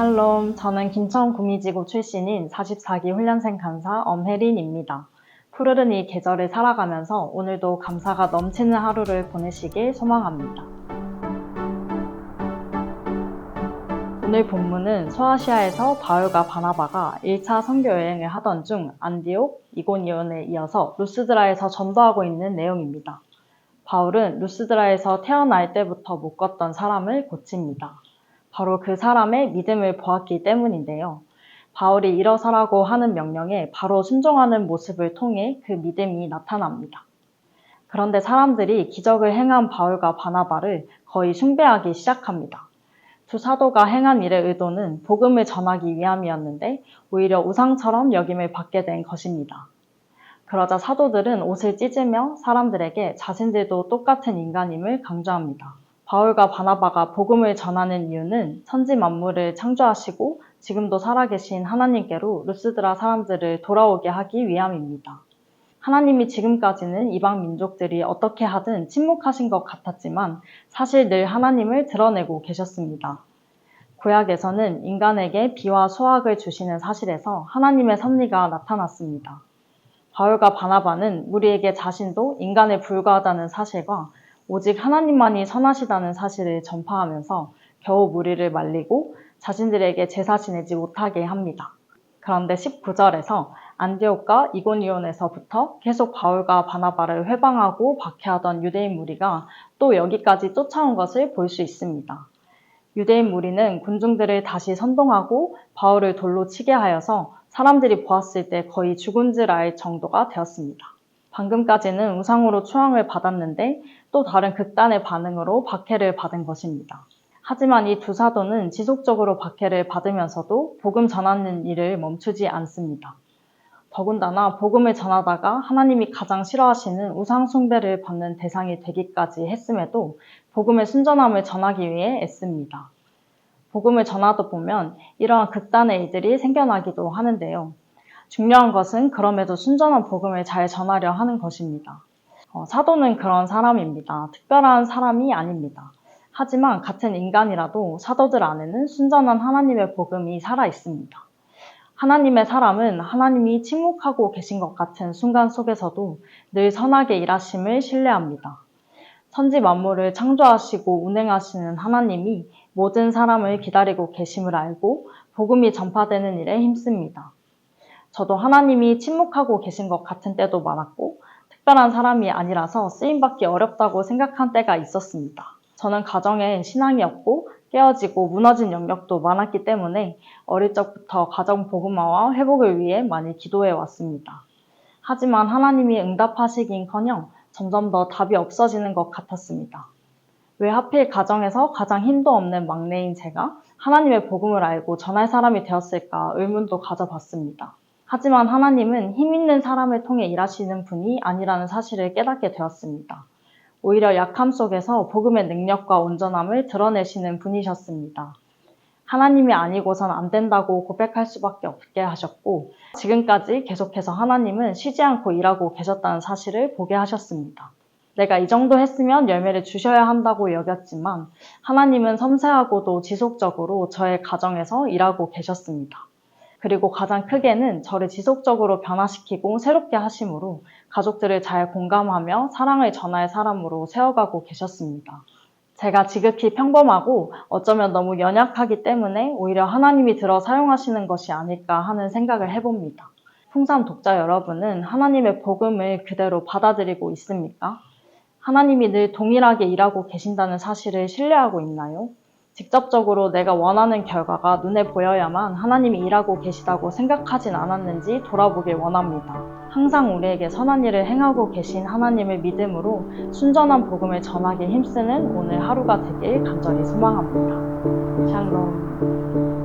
샬롬, 저는 김천구미지구 출신인 44기 훈련생 간사 엄혜린입니다. 푸르른 이 계절을 살아가면서 오늘도 감사가 넘치는 하루를 보내시길 소망합니다. 오늘 본문은 소아시아에서 바울과 바나바가 1차 선교 여행을 하던 중 안디옥, 이고니온에 이어서 루스드라에서 전도하고 있는 내용입니다. 바울은 루스드라에서 태어날 때부터 못 걷던 사람을 고칩니다. 바로 그 사람의 믿음을 보았기 때문인데요. 바울이 일어서라고 하는 명령에 바로 순종하는 모습을 통해 그 믿음이 나타납니다. 그런데 사람들이 기적을 행한 바울과 바나바를 거의 숭배하기 시작합니다. 두 사도가 행한 일의 의도는 복음을 전하기 위함이었는데 오히려 우상처럼 여김을 받게 된 것입니다. 그러자 사도들은 옷을 찢으며 사람들에게 자신들도 똑같은 인간임을 강조합니다. 바울과 바나바가 복음을 전하는 이유는 천지 만물을 창조하시고 지금도 살아계신 하나님께로 루스드라 사람들을 돌아오게 하기 위함입니다. 하나님이 지금까지는 이방 민족들이 어떻게 하든 침묵하신 것 같았지만 사실 늘 하나님을 드러내고 계셨습니다. 구약에서는 인간에게 비와 수확을 주시는 사실에서 하나님의 섭리가 나타났습니다. 바울과 바나바는 우리에게 자신도 인간에 불과하다는 사실과 오직 하나님만이 선하시다는 사실을 전파하면서 겨우 무리를 말리고 자신들에게 제사 지내지 못하게 합니다. 그런데 19절에서 안디옥과 이고니온에서부터 계속 바울과 바나바를 회방하고 박해하던 유대인 무리가 또 여기까지 쫓아온 것을 볼 수 있습니다. 유대인 무리는 군중들을 다시 선동하고 바울을 돌로 치게 하여서 사람들이 보았을 때 거의 죽은 줄 알 정도가 되었습니다. 방금까지는 우상으로 추앙을 받았는데 또 다른 극단의 반응으로 박해를 받은 것입니다. 하지만 이 두 사도는 지속적으로 박해를 받으면서도 복음 전하는 일을 멈추지 않습니다. 더군다나 복음을 전하다가 하나님이 가장 싫어하시는 우상 숭배를 받는 대상이 되기까지 했음에도 복음의 순전함을 전하기 위해 애씁니다. 복음을 전하다 보면 이러한 극단의 일들이 생겨나기도 하는데요. 중요한 것은 그럼에도 순전한 복음을 잘 전하려 하는 것입니다. 사도는 그런 사람입니다. 특별한 사람이 아닙니다. 하지만 같은 인간이라도 사도들 안에는 순전한 하나님의 복음이 살아 있습니다. 하나님의 사람은 하나님이 침묵하고 계신 것 같은 순간 속에서도 늘 선하게 일하심을 신뢰합니다. 천지 만물을 창조하시고 운행하시는 하나님이 모든 사람을 기다리고 계심을 알고 복음이 전파되는 일에 힘씁니다. 저도 하나님이 침묵하고 계신 것 같은 때도 많았고 특별한 사람이 아니라서 쓰임받기 어렵다고 생각한 때가 있었습니다. 저는 가정에 신앙이 없고 깨어지고 무너진 영역도 많았기 때문에 어릴 적부터 가정 복음화와 회복을 위해 많이 기도해 왔습니다. 하지만 하나님이 응답하시긴커녕 점점 더 답이 없어지는 것 같았습니다. 왜 하필 가정에서 가장 힘도 없는 막내인 제가 하나님의 복음을 알고 전할 사람이 되었을까 의문도 가져봤습니다. 하지만 하나님은 힘 있는 사람을 통해 일하시는 분이 아니라는 사실을 깨닫게 되었습니다. 오히려 약함 속에서 복음의 능력과 온전함을 드러내시는 분이셨습니다. 하나님이 아니고선 안 된다고 고백할 수밖에 없게 하셨고 지금까지 계속해서 하나님은 쉬지 않고 일하고 계셨다는 사실을 보게 하셨습니다. 내가 이 정도 했으면 열매를 주셔야 한다고 여겼지만 하나님은 섬세하고도 지속적으로 저의 가정에서 일하고 계셨습니다. 그리고 가장 크게는 저를 지속적으로 변화시키고 새롭게 하심으로 가족들을 잘 공감하며 사랑을 전할 사람으로 세워가고 계셨습니다. 제가 지극히 평범하고 어쩌면 너무 연약하기 때문에 오히려 하나님이 들어 사용하시는 것이 아닐까 하는 생각을 해봅니다. 풍산 독자 여러분은 하나님의 복음을 그대로 받아들이고 있습니까? 하나님이 늘 동일하게 일하고 계신다는 사실을 신뢰하고 있나요? 직접적으로 내가 원하는 결과가 눈에 보여야만 하나님이 일하고 계시다고 생각하진 않았는지 돌아보길 원합니다. 항상 우리에게 선한 일을 행하고 계신 하나님을 믿음으로 순전한 복음을 전하기 힘쓰는 오늘 하루가 되길 간절히 소망합니다. 샬롬.